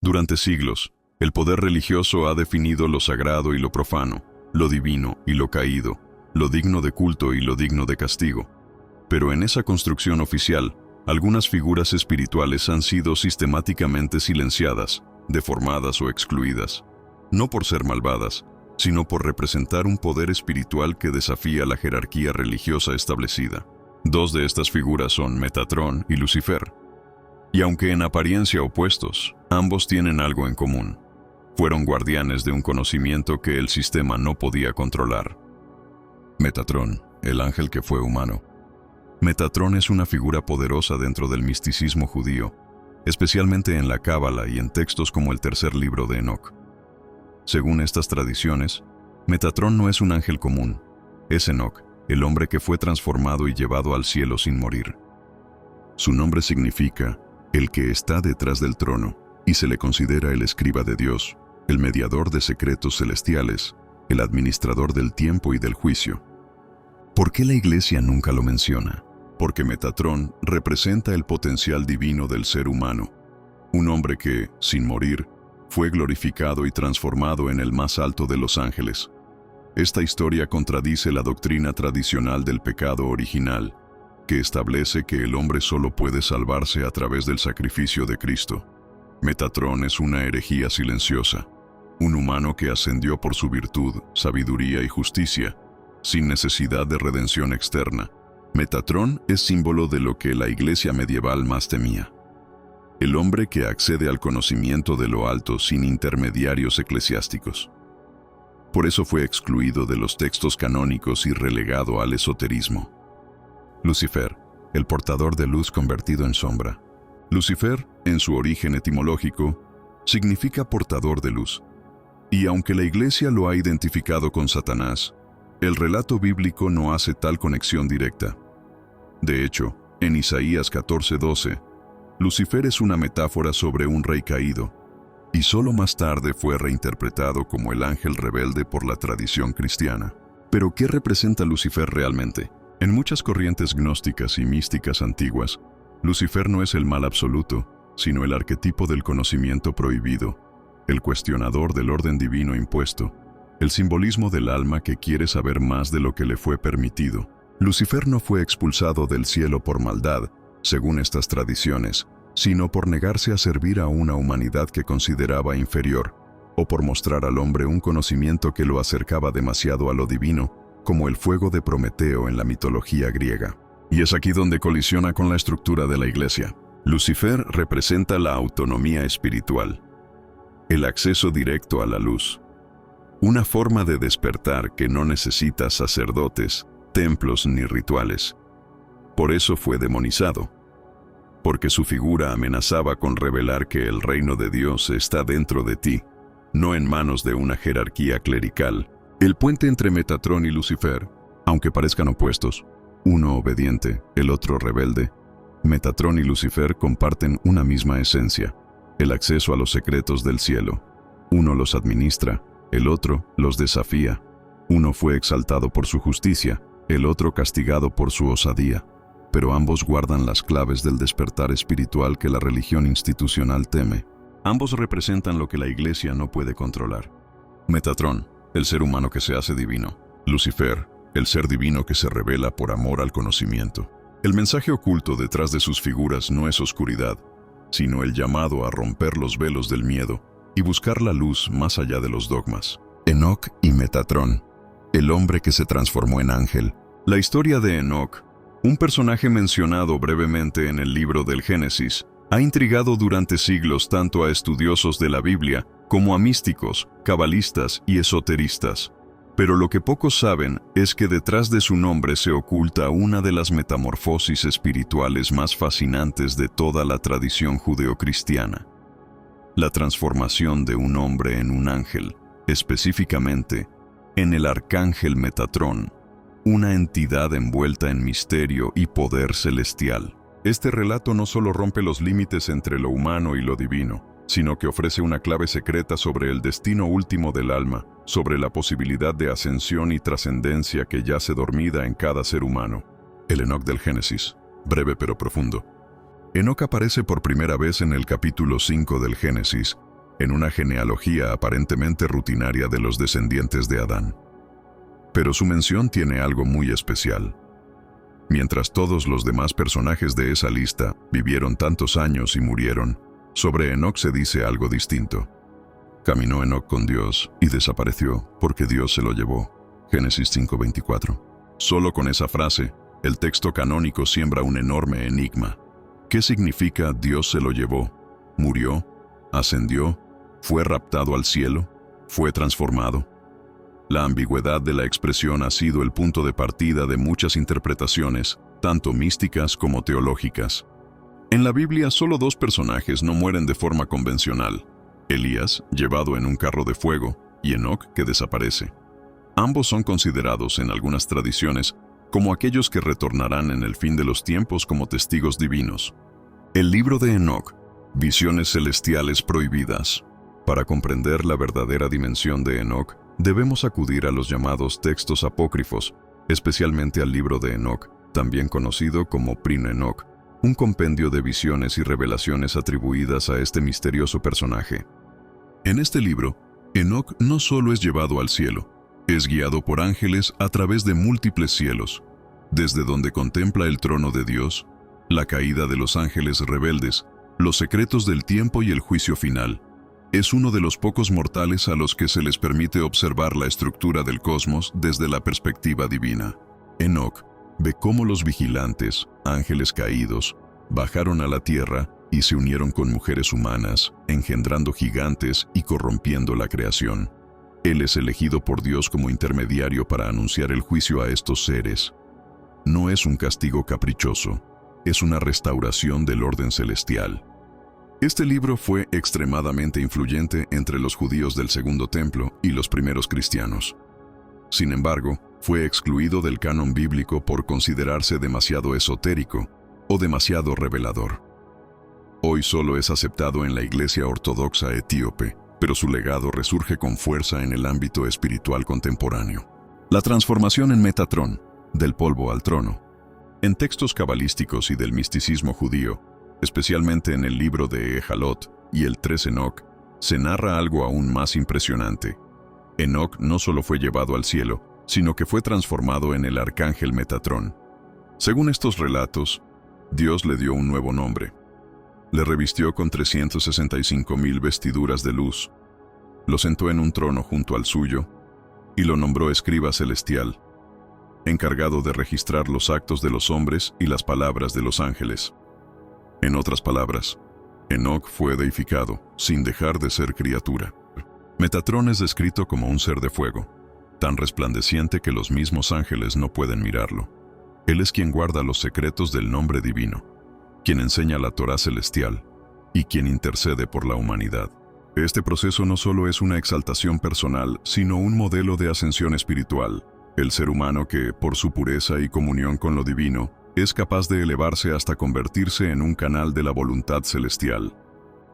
Durante siglos, el poder religioso ha definido lo sagrado y lo profano, lo divino y lo caído, lo digno de culto y lo digno de castigo. Pero en esa construcción oficial, algunas figuras espirituales han sido sistemáticamente silenciadas, deformadas o excluidas, no por ser malvadas, sino por representar un poder espiritual que desafía la jerarquía religiosa establecida. Dos de estas figuras son Metatrón y Lucifer. Y aunque en apariencia opuestos, ambos tienen algo en común. Fueron guardianes de un conocimiento que el sistema no podía controlar. Metatrón, el ángel que fue humano. Metatrón es una figura poderosa dentro del misticismo judío, especialmente en la Cábala y en textos como el tercer libro de Enoc. Según estas tradiciones, Metatrón no es un ángel común, es Enoc, el hombre que fue transformado y llevado al cielo sin morir. Su nombre significa el que está detrás del trono, y se le considera el escriba de Dios, el mediador de secretos celestiales, el administrador del tiempo y del juicio. ¿Por qué la Iglesia nunca lo menciona? Porque Metatrón representa el potencial divino del ser humano, un hombre que, sin morir, fue glorificado y transformado en el más alto de los ángeles. Esta historia contradice la doctrina tradicional del pecado original, que establece que el hombre solo puede salvarse a través del sacrificio de Cristo. Metatrón es una herejía silenciosa, un humano que ascendió por su virtud, sabiduría y justicia, sin necesidad de redención externa. Metatrón es símbolo de lo que la Iglesia medieval más temía: el hombre que accede al conocimiento de lo alto sin intermediarios eclesiásticos. Por eso fue excluido de los textos canónicos y relegado al esoterismo. Lucifer, el portador de luz convertido en sombra. Lucifer, en su origen etimológico, significa portador de luz. Y aunque la Iglesia lo ha identificado con Satanás, el relato bíblico no hace tal conexión directa. De hecho, en Isaías 14:12, Lucifer es una metáfora sobre un rey caído, y solo más tarde fue reinterpretado como el ángel rebelde por la tradición cristiana. Pero, ¿qué representa Lucifer realmente? En muchas corrientes gnósticas y místicas antiguas, Lucifer no es el mal absoluto, sino el arquetipo del conocimiento prohibido, el cuestionador del orden divino impuesto, el simbolismo del alma que quiere saber más de lo que le fue permitido. Lucifer no fue expulsado del cielo por maldad, según estas tradiciones, sino por negarse a servir a una humanidad que consideraba inferior, o por mostrar al hombre un conocimiento que lo acercaba demasiado a lo divino, como el fuego de Prometeo en la mitología griega. Y es aquí donde colisiona con la estructura de la Iglesia. Lucifer representa la autonomía espiritual, el acceso directo a la luz, una forma de despertar que no necesita sacerdotes, templos ni rituales. Por eso fue demonizado, porque su figura amenazaba con revelar que el reino de Dios está dentro de ti, no en manos de una jerarquía clerical. El puente entre Metatrón y Lucifer, aunque parezcan opuestos, uno obediente, el otro rebelde, Metatrón y Lucifer comparten una misma esencia: el acceso a los secretos del cielo. Uno los administra, el otro los desafía. Uno fue exaltado por su justicia, el otro castigado por su osadía. Pero ambos guardan las claves del despertar espiritual que la religión institucional teme. Ambos representan lo que la Iglesia no puede controlar. Metatrón, el ser humano que se hace divino. Lucifer, el ser divino que se revela por amor al conocimiento. El mensaje oculto detrás de sus figuras no es oscuridad, sino el llamado a romper los velos del miedo y buscar la luz más allá de los dogmas. Enoc y Metatrón, el hombre que se transformó en ángel. La historia de Enoc, un personaje mencionado brevemente en el libro del Génesis, ha intrigado durante siglos tanto a estudiosos de la Biblia como a místicos, cabalistas y esoteristas. Pero lo que pocos saben es que detrás de su nombre se oculta una de las metamorfosis espirituales más fascinantes de toda la tradición judeocristiana: la transformación de un hombre en un ángel, específicamente en el arcángel Metatrón, una entidad envuelta en misterio y poder celestial. Este relato no solo rompe los límites entre lo humano y lo divino, sino que ofrece una clave secreta sobre el destino último del alma, sobre la posibilidad de ascensión y trascendencia que yace dormida en cada ser humano. El Enoc del Génesis, breve pero profundo. Enoc aparece por primera vez en el capítulo 5 del Génesis, en una genealogía aparentemente rutinaria de los descendientes de Adán. Pero su mención tiene algo muy especial. Mientras todos los demás personajes de esa lista vivieron tantos años y murieron, sobre Enoc se dice algo distinto. Caminó Enoc con Dios y desapareció porque Dios se lo llevó. Génesis 5:24. Solo con esa frase, el texto canónico siembra un enorme enigma. ¿Qué significa Dios se lo llevó? ¿Murió? ¿Ascendió? ¿Fue raptado al cielo? ¿Fue transformado? La ambigüedad de la expresión ha sido el punto de partida de muchas interpretaciones, tanto místicas como teológicas. En la Biblia solo dos personajes no mueren de forma convencional: Elías, llevado en un carro de fuego, y Enoc, que desaparece. Ambos son considerados en algunas tradiciones como aquellos que retornarán en el fin de los tiempos como testigos divinos. El libro de Enoc, Visiones celestiales prohibidas. Para comprender la verdadera dimensión de Enoc, debemos acudir a los llamados textos apócrifos, especialmente al libro de Enoc, también conocido como Primo Enoc, un compendio de visiones y revelaciones atribuidas a este misterioso personaje. En este libro, Enoc no solo es llevado al cielo, es guiado por ángeles a través de múltiples cielos, desde donde contempla el trono de Dios, la caída de los ángeles rebeldes, los secretos del tiempo y el juicio final. Es uno de los pocos mortales a los que se les permite observar la estructura del cosmos desde la perspectiva divina. Enoc ve cómo los vigilantes, ángeles caídos, bajaron a la tierra y se unieron con mujeres humanas, engendrando gigantes y corrompiendo la creación. Él es elegido por Dios como intermediario para anunciar el juicio a estos seres. No es un castigo caprichoso, es una restauración del orden celestial. Este libro fue extremadamente influyente entre los judíos del Segundo Templo y los primeros cristianos. Sin embargo, fue excluido del canon bíblico por considerarse demasiado esotérico o demasiado revelador. Hoy solo es aceptado en la Iglesia Ortodoxa etíope, pero su legado resurge con fuerza en el ámbito espiritual contemporáneo. La transformación en Metatrón, del polvo al trono. En textos cabalísticos y del misticismo judío, especialmente en el libro de Ejalot y el 3 Enoc, se narra algo aún más impresionante. Enoc no solo fue llevado al cielo, sino que fue transformado en el arcángel Metatrón. Según estos relatos, Dios le dio un nuevo nombre. Le revistió con 365,000 vestiduras de luz, lo sentó en un trono junto al suyo y lo nombró escriba celestial, encargado de registrar los actos de los hombres y las palabras de los ángeles. En otras palabras, Enoc fue deificado, sin dejar de ser criatura. Metatrón es descrito como un ser de fuego, tan resplandeciente que los mismos ángeles no pueden mirarlo. Él es quien guarda los secretos del nombre divino, quien enseña la Torá celestial y quien intercede por la humanidad. Este proceso no solo es una exaltación personal, sino un modelo de ascensión espiritual. El ser humano que, por su pureza y comunión con lo divino, es capaz de elevarse hasta convertirse en un canal de la voluntad celestial.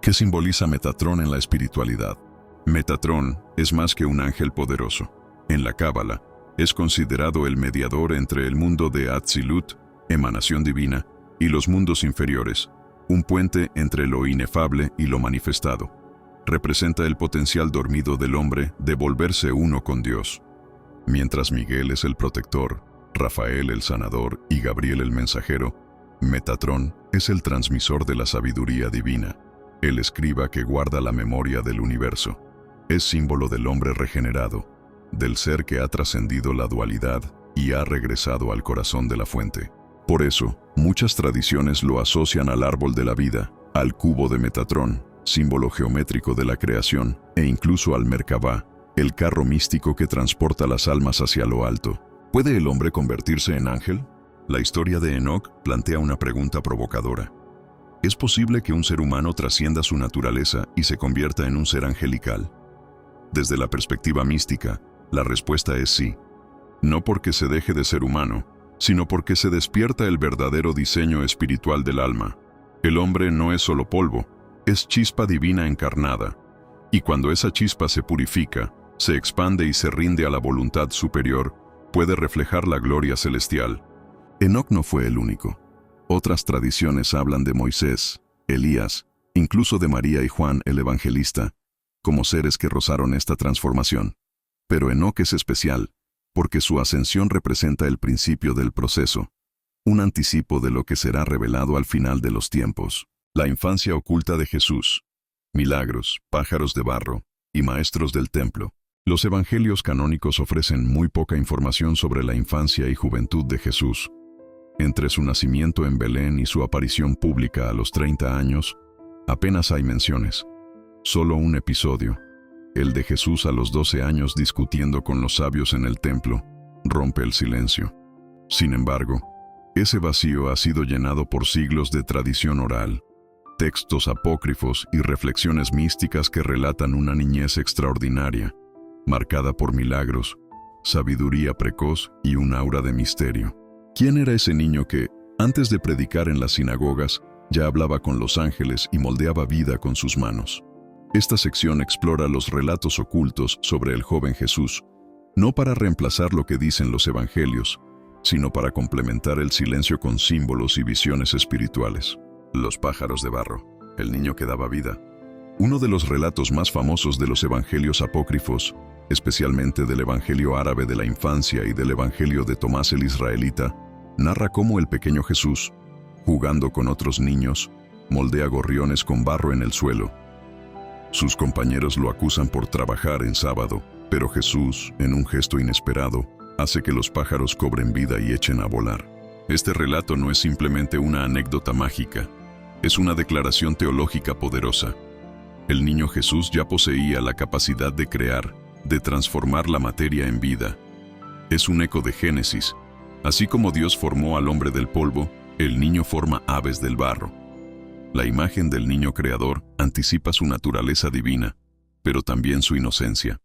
¿Qué simboliza Metatrón en la espiritualidad? Metatrón es más que un ángel poderoso. En la Cábala, es considerado el mediador entre el mundo de Atzilut, emanación divina, y los mundos inferiores, un puente entre lo inefable y lo manifestado. Representa el potencial dormido del hombre de volverse uno con Dios. Mientras Miguel es el protector, Rafael el sanador y Gabriel el mensajero, Metatrón es el transmisor de la sabiduría divina, el escriba que guarda la memoria del universo. Es símbolo del hombre regenerado, del ser que ha trascendido la dualidad y ha regresado al corazón de la fuente. Por eso, muchas tradiciones lo asocian al árbol de la vida, al cubo de Metatrón, símbolo geométrico de la creación, e incluso al Merkabah, el carro místico que transporta las almas hacia lo alto. ¿Puede el hombre convertirse en ángel? La historia de Enoc plantea una pregunta provocadora. ¿Es posible que un ser humano trascienda su naturaleza y se convierta en un ser angelical? Desde la perspectiva mística, la respuesta es sí. No porque se deje de ser humano, sino porque se despierta el verdadero diseño espiritual del alma. El hombre no es solo polvo, es chispa divina encarnada. Y cuando esa chispa se purifica, se expande y se rinde a la voluntad superior, puede reflejar la gloria celestial. Enoc no fue el único. Otras tradiciones hablan de Moisés, Elías, incluso de María y Juan el Evangelista, como seres que rozaron esta transformación. Pero Enoc es especial, porque su ascensión representa el principio del proceso, un anticipo de lo que será revelado al final de los tiempos. La infancia oculta de Jesús. Milagros, pájaros de barro y maestros del templo. Los evangelios canónicos ofrecen muy poca información sobre la infancia y juventud de Jesús. Entre su nacimiento en Belén y su aparición pública a los 30 años, apenas hay menciones. Solo un episodio, el de Jesús a los 12 años discutiendo con los sabios en el templo, rompe el silencio. Sin embargo, ese vacío ha sido llenado por siglos de tradición oral, textos apócrifos y reflexiones místicas que relatan una niñez extraordinaria, marcada por milagros, sabiduría precoz y un aura de misterio. ¿Quién era ese niño que, antes de predicar en las sinagogas, ya hablaba con los ángeles y moldeaba vida con sus manos? Esta sección explora los relatos ocultos sobre el joven Jesús, no para reemplazar lo que dicen los evangelios, sino para complementar el silencio con símbolos y visiones espirituales. Los pájaros de barro, el niño que daba vida. Uno de los relatos más famosos de los evangelios apócrifos, especialmente del evangelio árabe de la infancia y del evangelio de Tomás el Israelita, narra cómo el pequeño Jesús, jugando con otros niños, moldea gorriones con barro en el suelo. Sus compañeros lo acusan por trabajar en sábado, pero Jesús, en un gesto inesperado, hace que los pájaros cobren vida y echen a volar. Este relato no es simplemente una anécdota mágica, es una declaración teológica poderosa. El niño Jesús ya poseía la capacidad de crear, de transformar la materia en vida. Es un eco de Génesis. Así como Dios formó al hombre del polvo, el niño forma aves del barro. La imagen del niño creador anticipa su naturaleza divina, pero también su inocencia.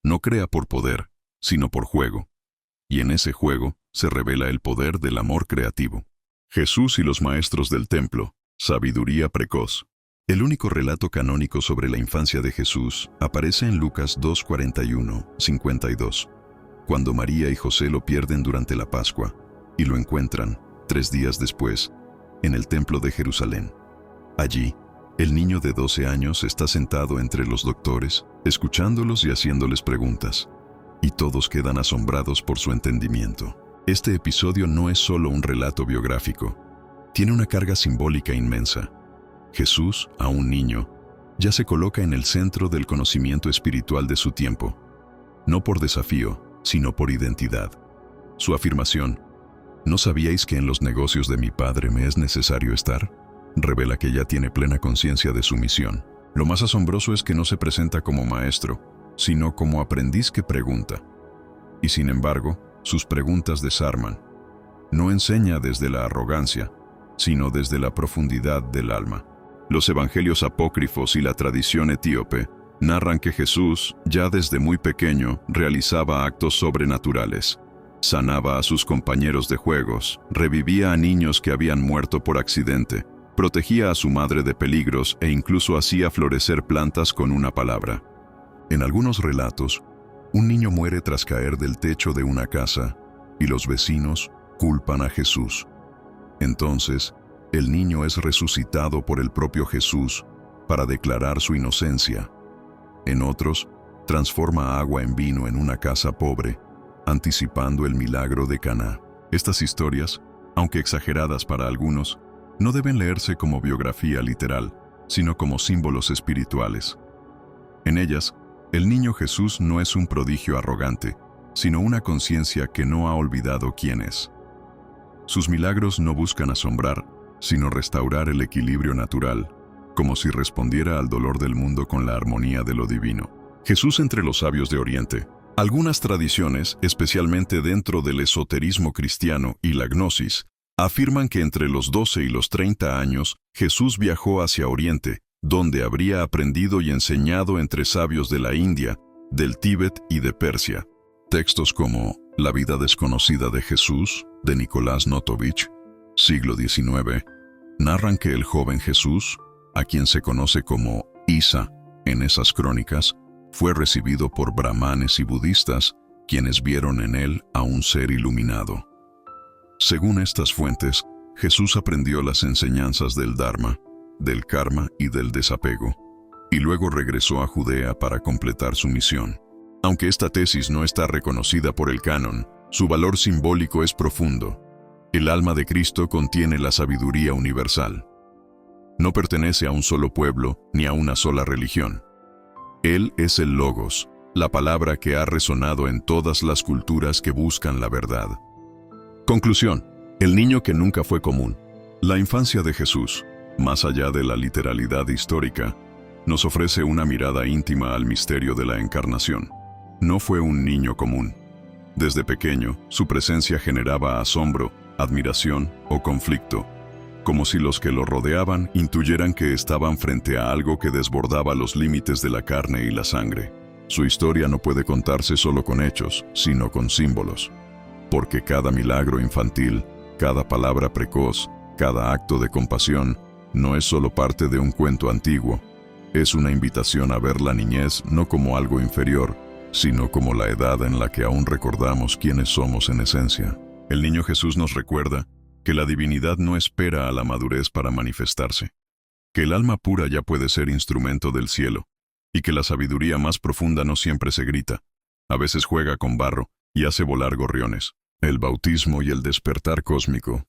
No crea por poder, sino por juego. Y en ese juego se revela el poder del amor creativo. Jesús y los maestros del templo, sabiduría precoz. El único relato canónico sobre la infancia de Jesús aparece en Lucas 2:41-52, cuando María y José lo pierden durante la Pascua y lo encuentran, 3 días después, en el templo de Jerusalén. Allí, el niño de 12 años está sentado entre los doctores, escuchándolos y haciéndoles preguntas, y todos quedan asombrados por su entendimiento. Este episodio no es solo un relato biográfico, tiene una carga simbólica inmensa. Jesús, aún niño, ya se coloca en el centro del conocimiento espiritual de su tiempo, no por desafío, sino por identidad. Su afirmación, ¿no sabíais que en los negocios de mi Padre me es necesario estar?, revela que ya tiene plena conciencia de su misión. Lo más asombroso es que no se presenta como maestro, sino como aprendiz que pregunta. Y sin embargo, sus preguntas desarman. No enseña desde la arrogancia, sino desde la profundidad del alma. Los evangelios apócrifos y la tradición etíope narran que Jesús, ya desde muy pequeño, realizaba actos sobrenaturales. Sanaba a sus compañeros de juegos, revivía a niños que habían muerto por accidente, protegía a su madre de peligros e incluso hacía florecer plantas con una palabra. En algunos relatos, un niño muere tras caer del techo de una casa y los vecinos culpan a Jesús. Entonces, el niño es resucitado por el propio Jesús para declarar su inocencia. En otros, transforma agua en vino en una casa pobre, anticipando el milagro de Caná. Estas historias, aunque exageradas para algunos, no deben leerse como biografía literal, sino como símbolos espirituales. En ellas, el niño Jesús no es un prodigio arrogante, sino una conciencia que no ha olvidado quién es. Sus milagros no buscan asombrar, sino restaurar el equilibrio natural, como si respondiera al dolor del mundo con la armonía de lo divino. Jesús entre los sabios de Oriente. Algunas tradiciones, especialmente dentro del esoterismo cristiano y la gnosis, afirman que entre los 12 y los 30 años, Jesús viajó hacia Oriente, donde habría aprendido y enseñado entre sabios de la India, del Tíbet y de Persia. Textos como La vida desconocida de Jesús, de Nicolás Notovich, siglo XIX, narran que el joven Jesús, a quien se conoce como Isa en esas crónicas, fue recibido por brahmanes y budistas, quienes vieron en él a un ser iluminado. Según estas fuentes, Jesús aprendió las enseñanzas del Dharma, del karma y del desapego, y luego regresó a Judea para completar su misión. Aunque esta tesis no está reconocida por el canon, su valor simbólico es profundo. El alma de Cristo contiene la sabiduría universal. No pertenece a un solo pueblo ni a una sola religión. Él es el Logos, la palabra que ha resonado en todas las culturas que buscan la verdad. Conclusión: el niño que nunca fue común. La infancia de Jesús, más allá de la literalidad histórica, nos ofrece una mirada íntima al misterio de la encarnación. No fue un niño común. Desde pequeño, su presencia generaba asombro, admiración o conflicto, como si los que lo rodeaban intuyeran que estaban frente a algo que desbordaba los límites de la carne y la sangre. Su historia no puede contarse solo con hechos, sino con símbolos. Porque cada milagro infantil, cada palabra precoz, cada acto de compasión, no es solo parte de un cuento antiguo. Es una invitación a ver la niñez no como algo inferior, sino como la edad en la que aún recordamos quiénes somos en esencia. El niño Jesús nos recuerda que la divinidad no espera a la madurez para manifestarse, que el alma pura ya puede ser instrumento del cielo, y que la sabiduría más profunda no siempre se grita, a veces juega con barro y hace volar gorriones. El bautismo y el despertar cósmico.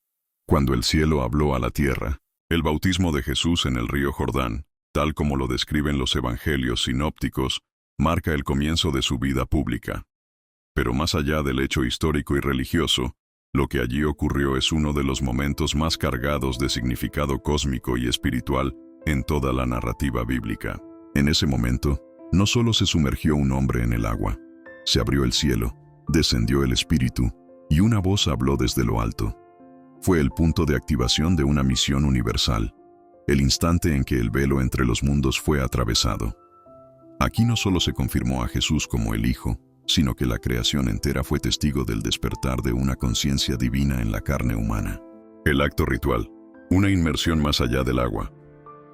Cuando el cielo habló a la tierra, el bautismo de Jesús en el río Jordán, tal como lo describen los evangelios sinópticos, marca el comienzo de su vida pública. Pero más allá del hecho histórico y religioso, lo que allí ocurrió es uno de los momentos más cargados de significado cósmico y espiritual en toda la narrativa bíblica. En ese momento, no solo se sumergió un hombre en el agua, se abrió el cielo, descendió el Espíritu, y una voz habló desde lo alto. Fue el punto de activación de una misión universal, el instante en que el velo entre los mundos fue atravesado. Aquí no solo se confirmó a Jesús como el Hijo, sino que la creación entera fue testigo del despertar de una conciencia divina en la carne humana. El acto ritual, una inmersión más allá del agua.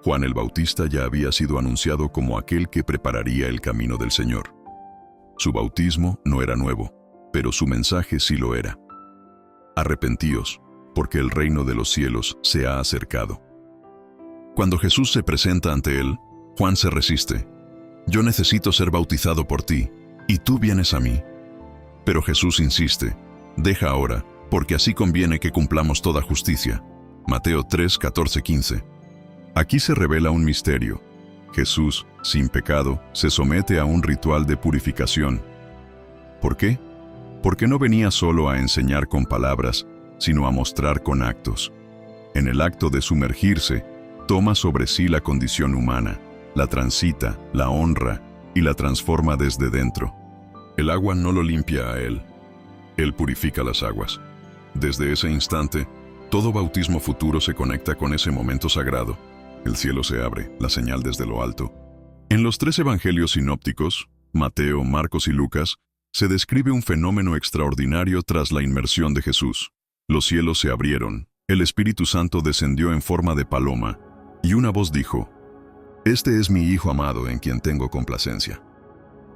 Juan el Bautista ya había sido anunciado como aquel que prepararía el camino del Señor. Su bautismo no era nuevo, pero su mensaje sí lo era. Arrepentíos, porque el reino de los cielos se ha acercado. Cuando Jesús se presenta ante él, Juan se resiste. Yo necesito ser bautizado por ti, y tú vienes a mí. Pero Jesús insiste, deja ahora, porque así conviene que cumplamos toda justicia. Mateo 3, 14, 15. Aquí se revela un misterio. Jesús, sin pecado, se somete a un ritual de purificación. ¿Por qué? Porque no venía solo a enseñar con palabras, sino a mostrar con actos. En el acto de sumergirse, toma sobre sí la condición humana, la transita, la honra y la transforma desde dentro. El agua no lo limpia a él. Él purifica las aguas. Desde ese instante, todo bautismo futuro se conecta con ese momento sagrado. El cielo se abre, la señal desde lo alto. En los 3 evangelios sinópticos, Mateo, Marcos y Lucas, se describe un fenómeno extraordinario tras la inmersión de Jesús. Los cielos se abrieron, el Espíritu Santo descendió en forma de paloma, y una voz dijo, «Este es mi Hijo amado en quien tengo complacencia».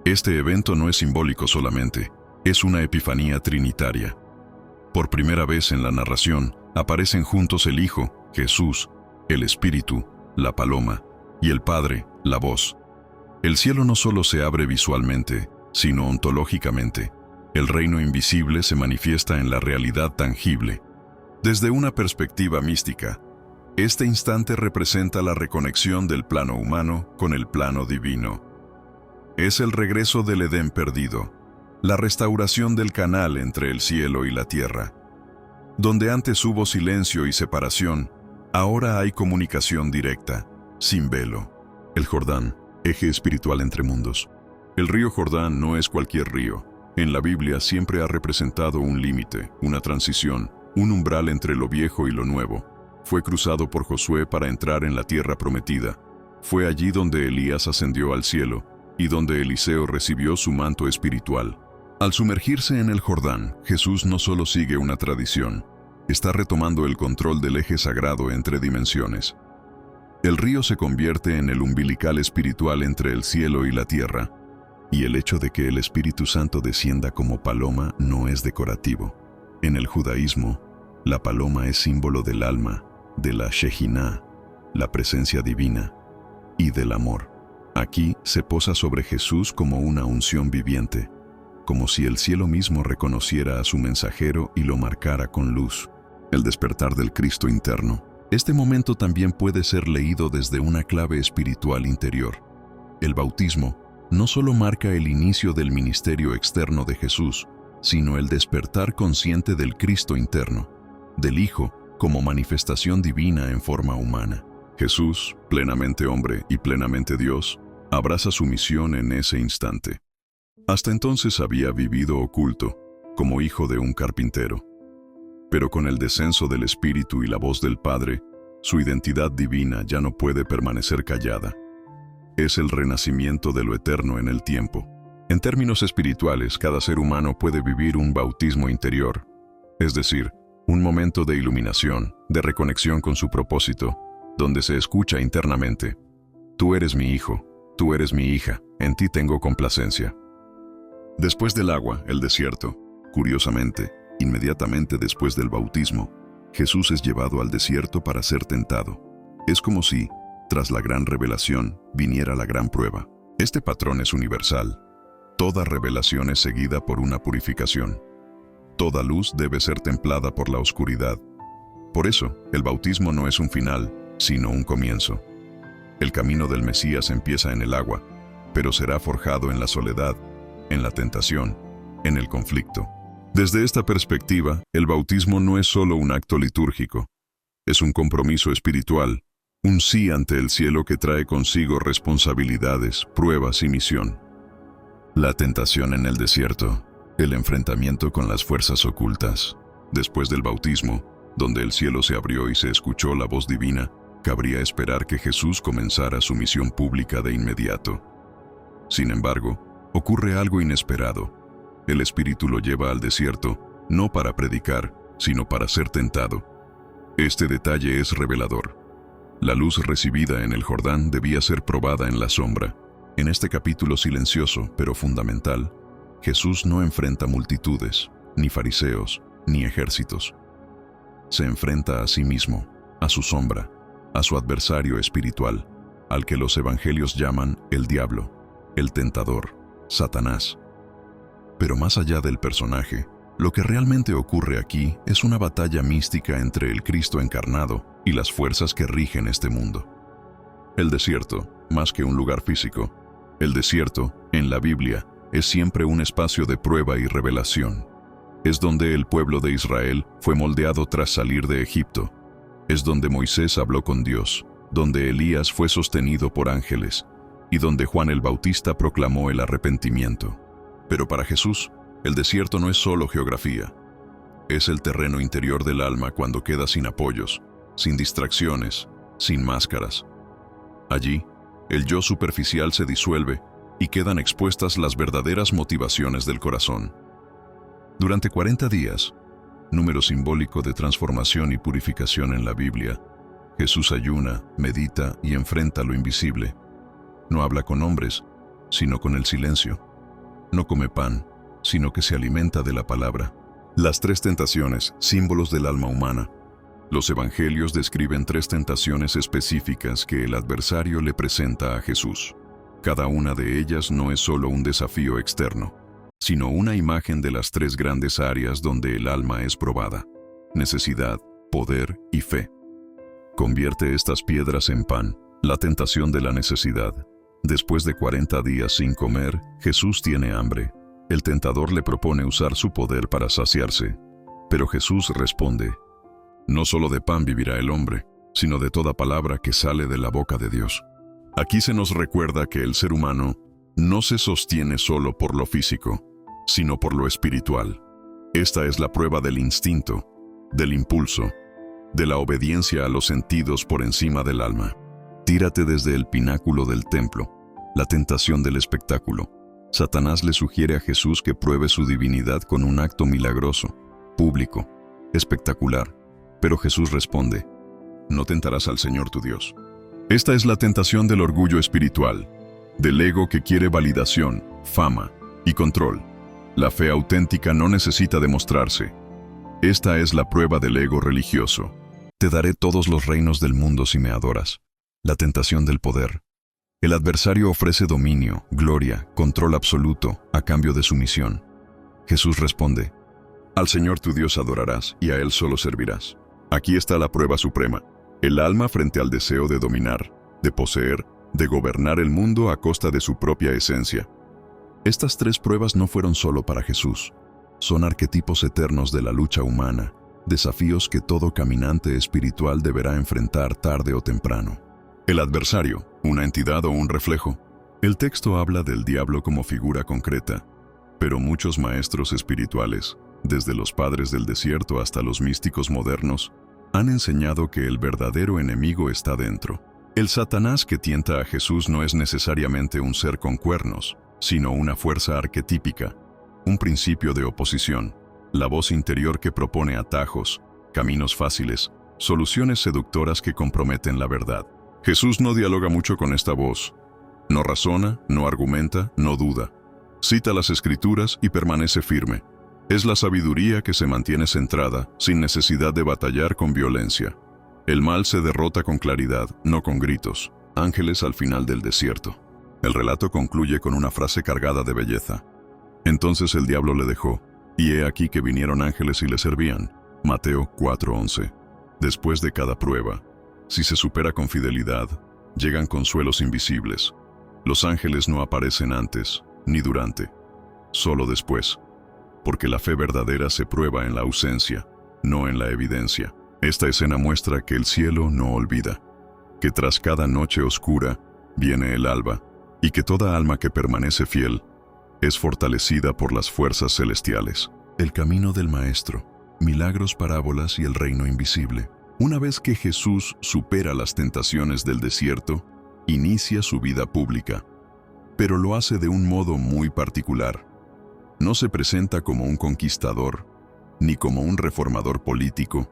Este evento no es simbólico solamente, es una epifanía trinitaria. Por primera vez en la narración, aparecen juntos el Hijo, Jesús, el Espíritu, la paloma, y el Padre, la voz. El cielo no solo se abre visualmente, sino ontológicamente. El reino invisible se manifiesta en la realidad tangible. Desde una perspectiva mística, este instante representa la reconexión del plano humano con el plano divino. Es el regreso del Edén perdido, la restauración del canal entre el cielo y la tierra. Donde antes hubo silencio y separación, ahora hay comunicación directa, sin velo. El Jordán, eje espiritual entre mundos. El río Jordán no es cualquier río. En la Biblia siempre ha representado un límite, una transición, un umbral entre lo viejo y lo nuevo. Fue cruzado por Josué para entrar en la tierra prometida. Fue allí donde Elías ascendió al cielo y donde Eliseo recibió su manto espiritual. Al sumergirse en el Jordán, Jesús no solo sigue una tradición, está retomando el control del eje sagrado entre dimensiones. El río se convierte en el umbilical espiritual entre el cielo y la tierra, y el hecho de que el Espíritu Santo descienda como paloma no es decorativo. En el judaísmo, la paloma es símbolo del alma, de la Shejiná, la presencia divina, y del amor. Aquí se posa sobre Jesús como una unción viviente, como si el cielo mismo reconociera a su mensajero y lo marcara con luz. El despertar del Cristo interno. Este momento también puede ser leído desde una clave espiritual interior. El bautismo no solo marca el inicio del ministerio externo de Jesús, sino el despertar consciente del Cristo interno, del Hijo como manifestación divina en forma humana. Jesús, plenamente hombre y plenamente Dios, abraza su misión en ese instante. Hasta entonces había vivido oculto, como hijo de un carpintero. Pero con el descenso del Espíritu y la voz del Padre, su identidad divina ya no puede permanecer callada. Es el renacimiento de lo eterno en el tiempo. En términos espirituales, cada ser humano puede vivir un bautismo interior, es decir, un momento de iluminación, de reconexión con su propósito, donde se escucha internamente: tú eres mi hijo, tú eres mi hija, en ti tengo complacencia. Después del agua, el desierto. Curiosamente, inmediatamente después del bautismo, Jesús es llevado al desierto para ser tentado. Es como si, tras la gran revelación, viniera la gran prueba. Este patrón es universal. Toda revelación es seguida por una purificación. Toda luz debe ser templada por la oscuridad. Por eso, el bautismo no es un final, sino un comienzo. El camino del Mesías empieza en el agua, pero será forjado en la soledad, en la tentación, en el conflicto. Desde esta perspectiva, el bautismo no es solo un acto litúrgico, es un compromiso espiritual, un sí ante el cielo que trae consigo responsabilidades, pruebas y misión. La tentación en el desierto, el enfrentamiento con las fuerzas ocultas. Después del bautismo, donde el cielo se abrió y se escuchó la voz divina, cabría esperar que Jesús comenzara su misión pública de inmediato. Sin embargo, ocurre algo inesperado. El Espíritu lo lleva al desierto, no para predicar, sino para ser tentado. Este detalle es revelador. La luz recibida en el Jordán debía ser probada en la sombra. En este capítulo silencioso, pero fundamental, Jesús no enfrenta multitudes, ni fariseos, ni ejércitos. Se enfrenta a sí mismo, a su sombra, a su adversario espiritual, al que los evangelios llaman el diablo, el tentador, Satanás. Pero más allá del personaje, lo que realmente ocurre aquí es una batalla mística entre el Cristo encarnado y las fuerzas que rigen este mundo. El desierto, más que un lugar físico, el desierto, en la Biblia, es siempre un espacio de prueba y revelación. Es donde el pueblo de Israel fue moldeado tras salir de Egipto. Es donde Moisés habló con Dios, donde Elías fue sostenido por ángeles, y donde Juan el Bautista proclamó el arrepentimiento. Pero para Jesús, el desierto no es solo geografía. Es el terreno interior del alma cuando queda sin apoyos, sin distracciones, sin máscaras. Allí, el yo superficial se disuelve y quedan expuestas las verdaderas motivaciones del corazón. Durante 40 días, número simbólico de transformación y purificación en la Biblia, Jesús ayuna, medita y enfrenta lo invisible. No habla con hombres, sino con el silencio. No come pan, sino que se alimenta de la palabra. Las 3 tentaciones, símbolos del alma humana. Los evangelios describen 3 tentaciones específicas que el adversario le presenta a Jesús. Cada una de ellas no es solo un desafío externo, sino una imagen de las 3 grandes áreas donde el alma es probada: necesidad, poder y fe. Convierte estas piedras en pan, la tentación de la necesidad. Después de 40 días sin comer, Jesús tiene hambre. El tentador le propone usar su poder para saciarse, pero Jesús responde: no solo de pan vivirá el hombre, sino de toda palabra que sale de la boca de Dios. Aquí se nos recuerda que el ser humano no se sostiene solo por lo físico, sino por lo espiritual. Esta es la prueba del instinto, del impulso, de la obediencia a los sentidos por encima del alma. Tírate desde el pináculo del templo, la tentación del espectáculo. Satanás le sugiere a Jesús que pruebe su divinidad con un acto milagroso, público, espectacular. Pero Jesús responde: no tentarás al Señor tu Dios. Esta es la tentación del orgullo espiritual, del ego que quiere validación, fama y control. La fe auténtica no necesita demostrarse. Esta es la prueba del ego religioso. Te daré todos los reinos del mundo si me adoras. La tentación del poder. El adversario ofrece dominio, gloria, control absoluto a cambio de sumisión. Jesús responde: al Señor tu Dios adorarás y a Él solo servirás. Aquí está la prueba suprema: el alma frente al deseo de dominar, de poseer, de gobernar el mundo a costa de su propia esencia. Estas tres pruebas no fueron solo para Jesús. Son arquetipos eternos de la lucha humana, desafíos que todo caminante espiritual deberá enfrentar tarde o temprano. El adversario, una entidad o un reflejo. El texto habla del diablo como figura concreta, pero muchos maestros espirituales, desde los padres del desierto hasta los místicos modernos, han enseñado que el verdadero enemigo está dentro. El Satanás que tienta a Jesús no es necesariamente un ser con cuernos, sino una fuerza arquetípica, un principio de oposición, la voz interior que propone atajos, caminos fáciles, soluciones seductoras que comprometen la verdad. Jesús no dialoga mucho con esta voz. No razona, no argumenta, no duda. Cita las Escrituras y permanece firme. Es la sabiduría que se mantiene centrada, sin necesidad de batallar con violencia. El mal se derrota con claridad, no con gritos. Ángeles al final del desierto. El relato concluye con una frase cargada de belleza. Entonces el diablo le dejó, y he aquí que vinieron ángeles y le servían. Mateo 4:11. Después de cada prueba, si se supera con fidelidad, llegan consuelos invisibles. Los ángeles no aparecen antes, ni durante, solo después. Porque la fe verdadera se prueba en la ausencia, no en la evidencia. Esta escena muestra que el cielo no olvida, que tras cada noche oscura viene el alba, y que toda alma que permanece fiel es fortalecida por las fuerzas celestiales. El camino del Maestro, milagros, parábolas y el reino invisible. Una vez que Jesús supera las tentaciones del desierto, inicia su vida pública, pero lo hace de un modo muy particular. No se presenta como un conquistador, ni como un reformador político,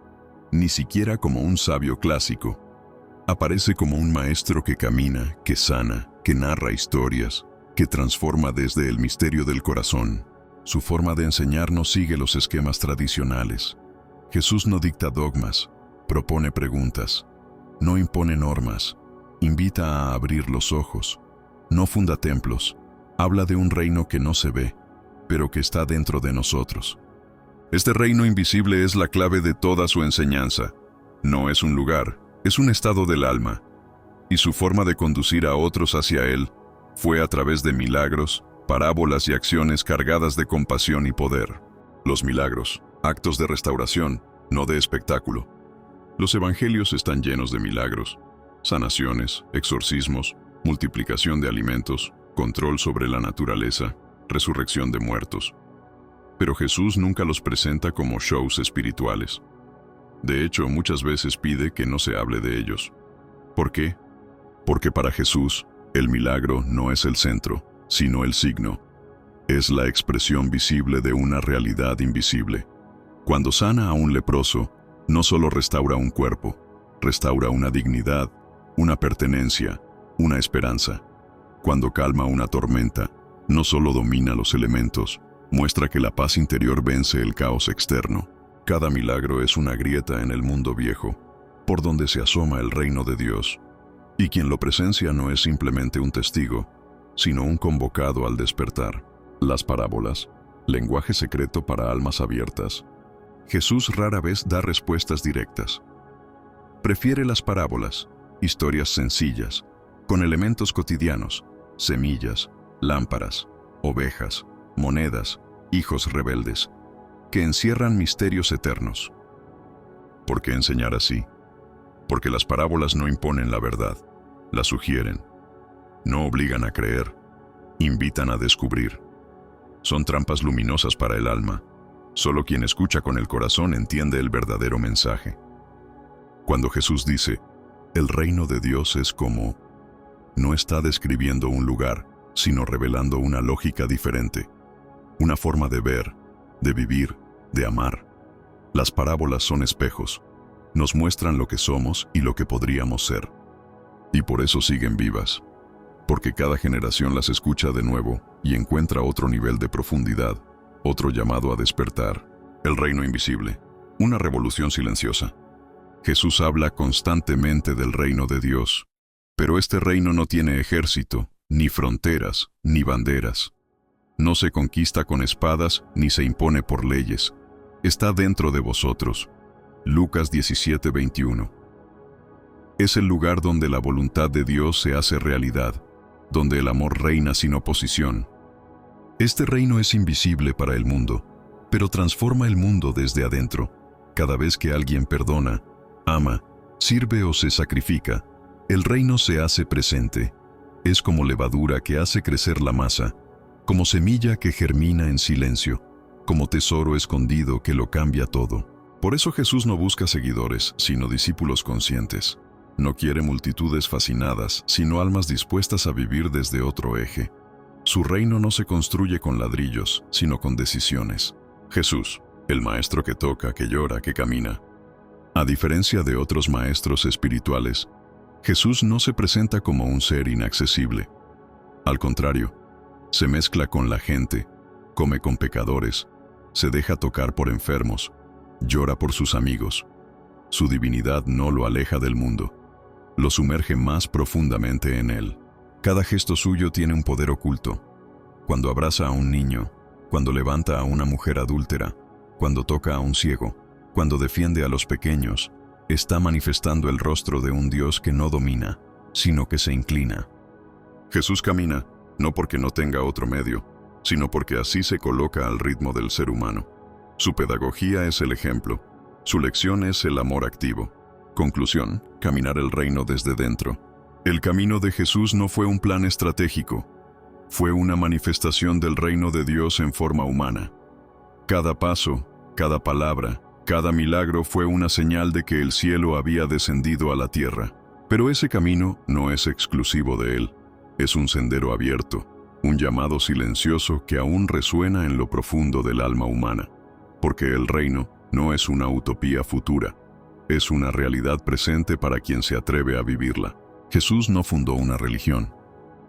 ni siquiera como un sabio clásico. Aparece como un maestro que camina, que sana, que narra historias, que transforma desde el misterio del corazón. Su forma de enseñar no sigue los esquemas tradicionales. Jesús no dicta dogmas, propone preguntas, no impone normas, invita a abrir los ojos, no funda templos, habla de un reino que no se ve, pero que está dentro de nosotros. Este reino invisible es la clave de toda su enseñanza. No es un lugar, es un estado del alma, y su forma de conducir a otros hacia él fue a través de milagros, parábolas y acciones cargadas de compasión y poder. Los milagros, actos de restauración, no de espectáculo. Los evangelios están llenos de milagros, sanaciones, exorcismos, multiplicación de alimentos, control sobre la naturaleza, resurrección de muertos. Pero Jesús nunca los presenta como shows espirituales. De hecho, muchas veces pide que no se hable de ellos. ¿Por qué? Porque para Jesús, el milagro no es el centro, sino el signo. Es la expresión visible de una realidad invisible. Cuando sana a un leproso, no solo restaura un cuerpo, restaura una dignidad, una pertenencia, una esperanza. Cuando calma una tormenta, no solo domina los elementos, muestra que la paz interior vence el caos externo. Cada milagro es una grieta en el mundo viejo, por donde se asoma el reino de Dios. Y quien lo presencia no es simplemente un testigo, sino un convocado al despertar. Las parábolas, lenguaje secreto para almas abiertas. Jesús rara vez da respuestas directas. Prefiere las parábolas, historias sencillas, con elementos cotidianos, semillas, lámparas, ovejas, monedas, hijos rebeldes, que encierran misterios eternos. ¿Por qué enseñar así? Porque las parábolas no imponen la verdad, la sugieren. No obligan a creer, invitan a descubrir. Son trampas luminosas para el alma. Solo quien escucha con el corazón entiende el verdadero mensaje. Cuando Jesús dice, el reino de Dios es como, no está describiendo un lugar, sino revelando una lógica diferente, una forma de ver, de vivir, de amar. Las parábolas son espejos, nos muestran lo que somos y lo que podríamos ser. Y por eso siguen vivas, porque cada generación las escucha de nuevo y encuentra otro nivel de profundidad, otro llamado a despertar. El reino invisible, una revolución silenciosa. Jesús habla constantemente del reino de Dios, Pero este reino no tiene ejército, ni fronteras, ni banderas. No se conquista con espadas, ni se impone por leyes. Está dentro de vosotros. Lucas 17:21. Es el lugar donde la voluntad de Dios se hace realidad, donde el amor reina sin oposición. Este reino es invisible para el mundo, pero transforma el mundo desde adentro. Cada vez que alguien perdona, ama, sirve o se sacrifica, el reino se hace presente. Es como levadura que hace crecer la masa, como semilla que germina en silencio, como tesoro escondido que lo cambia todo. Por eso Jesús no busca seguidores, sino discípulos conscientes. No quiere multitudes fascinadas, sino almas dispuestas a vivir desde otro eje. Su reino no se construye con ladrillos, sino con decisiones. Jesús, el maestro que toca, que llora, que camina. A diferencia de otros maestros espirituales, Jesús no se presenta como un ser inaccesible. Al contrario, se mezcla con la gente, come con pecadores, se deja tocar por enfermos, llora por sus amigos. Su divinidad no lo aleja del mundo, lo sumerge más profundamente en él. Cada gesto suyo tiene un poder oculto. Cuando abraza a un niño, cuando levanta a una mujer adúltera, cuando toca a un ciego, cuando defiende a los pequeños, está manifestando el rostro de un Dios que no domina, sino que se inclina. Jesús camina, no porque no tenga otro medio, sino porque así se coloca al ritmo del ser humano. Su pedagogía es el ejemplo, su lección es el amor activo. Conclusión, caminar el reino desde dentro. El camino de Jesús no fue un plan estratégico, fue una manifestación del reino de Dios en forma humana. Cada paso, cada palabra, cada milagro fue una señal de que el cielo había descendido a la tierra. Pero ese camino no es exclusivo de él, es un sendero abierto, un llamado silencioso que aún resuena en lo profundo del alma humana. Porque el reino no es una utopía futura, es una realidad presente para quien se atreve a vivirla. Jesús no fundó una religión,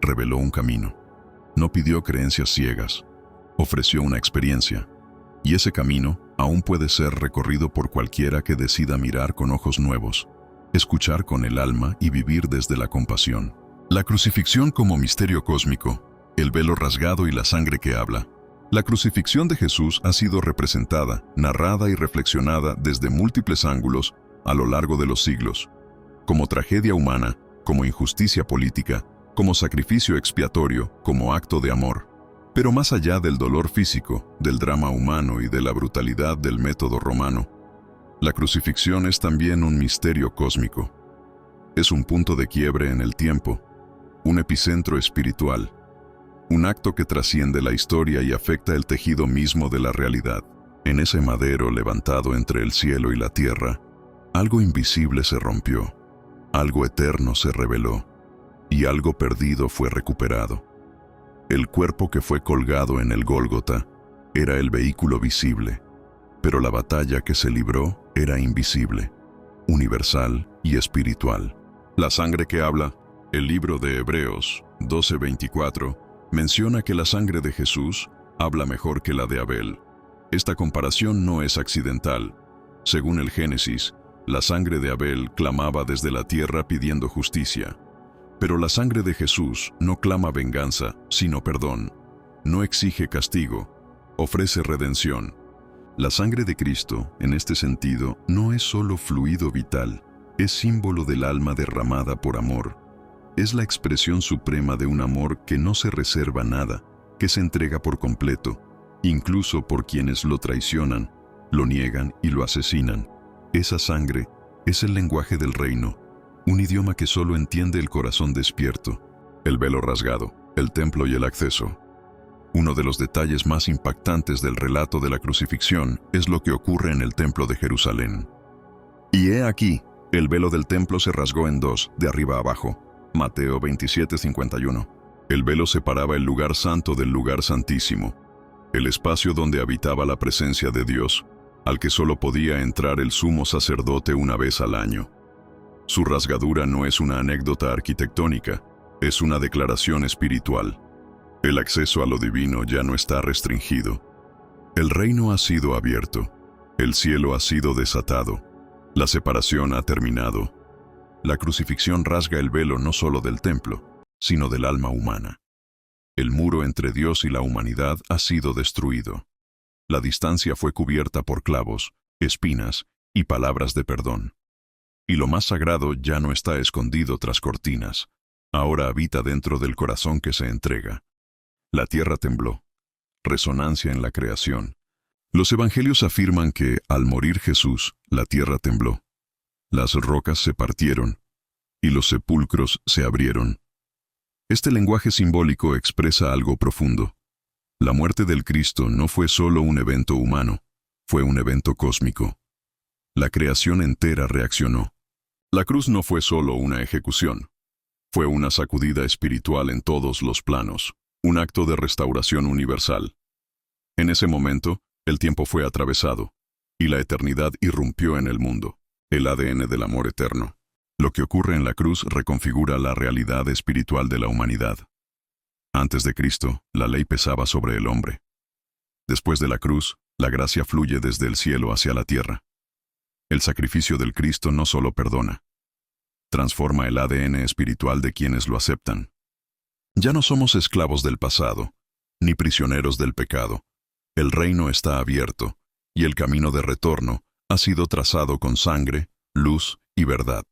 reveló un camino. No pidió creencias ciegas, ofreció una experiencia. Y ese camino aún puede ser recorrido por cualquiera que decida mirar con ojos nuevos, escuchar con el alma y vivir desde la compasión. La crucifixión como misterio cósmico, el velo rasgado y la sangre que habla. La crucifixión de Jesús ha sido representada, narrada y reflexionada desde múltiples ángulos a lo largo de los siglos, como tragedia humana, como injusticia política, como sacrificio expiatorio, como acto de amor. Pero más allá del dolor físico, del drama humano y de la brutalidad del método romano, la crucifixión es también un misterio cósmico. Es un punto de quiebre en el tiempo, un epicentro espiritual, un acto que trasciende la historia y afecta el tejido mismo de la realidad. En ese madero levantado entre el cielo y la tierra, algo invisible se rompió, algo eterno se reveló, y algo perdido fue recuperado. El cuerpo que fue colgado en el Gólgota era el vehículo visible, pero la batalla que se libró era invisible, universal y espiritual. La sangre que habla, el libro de Hebreos 12:24, menciona que la sangre de Jesús habla mejor que la de Abel. Esta comparación no es accidental. Según el Génesis, la sangre de Abel clamaba desde la tierra pidiendo justicia. Pero la sangre de Jesús no clama venganza, sino perdón. No exige castigo, ofrece redención. La sangre de Cristo, en este sentido, no es solo fluido vital, es símbolo del alma derramada por amor. Es la expresión suprema de un amor que no se reserva nada, que se entrega por completo, incluso por quienes lo traicionan, lo niegan y lo asesinan. Esa sangre es el lenguaje del reino, un idioma que solo entiende el corazón despierto. El velo rasgado, el templo y el acceso. Uno de los detalles más impactantes del relato de la crucifixión es lo que ocurre en el templo de Jerusalén. Y he aquí, el velo del templo se rasgó en dos, de arriba a abajo. Mateo 27:51. El velo separaba el lugar santo del lugar santísimo, el espacio donde habitaba la presencia de Dios, al que solo podía entrar el sumo sacerdote una vez al año. Su rasgadura no es una anécdota arquitectónica, es una declaración espiritual. El acceso a lo divino ya no está restringido. El reino ha sido abierto, el cielo ha sido desatado, la separación ha terminado. La crucifixión rasga el velo no solo del templo, sino del alma humana. El muro entre Dios y la humanidad ha sido destruido. La distancia fue cubierta por clavos, espinas y palabras de perdón. Y lo más sagrado ya no está escondido tras cortinas, ahora habita dentro del corazón que se entrega. La tierra tembló. Resonancia en la creación. Los evangelios afirman que, al morir Jesús, la tierra tembló. Las rocas se partieron y los sepulcros se abrieron. Este lenguaje simbólico expresa algo profundo. La muerte del Cristo no fue solo un evento humano, fue un evento cósmico. La creación entera reaccionó. La cruz no fue solo una ejecución, fue una sacudida espiritual en todos los planos, un acto de restauración universal. En ese momento, el tiempo fue atravesado, y la eternidad irrumpió en el mundo, el ADN del amor eterno. Lo que ocurre en la cruz reconfigura la realidad espiritual de la humanidad. Antes de Cristo, la ley pesaba sobre el hombre. Después de la cruz, la gracia fluye desde el cielo hacia la tierra. El sacrificio del Cristo no solo perdona, transforma el ADN espiritual de quienes lo aceptan. Ya no somos esclavos del pasado, ni prisioneros del pecado. El reino está abierto, y el camino de retorno ha sido trazado con sangre, luz y verdad.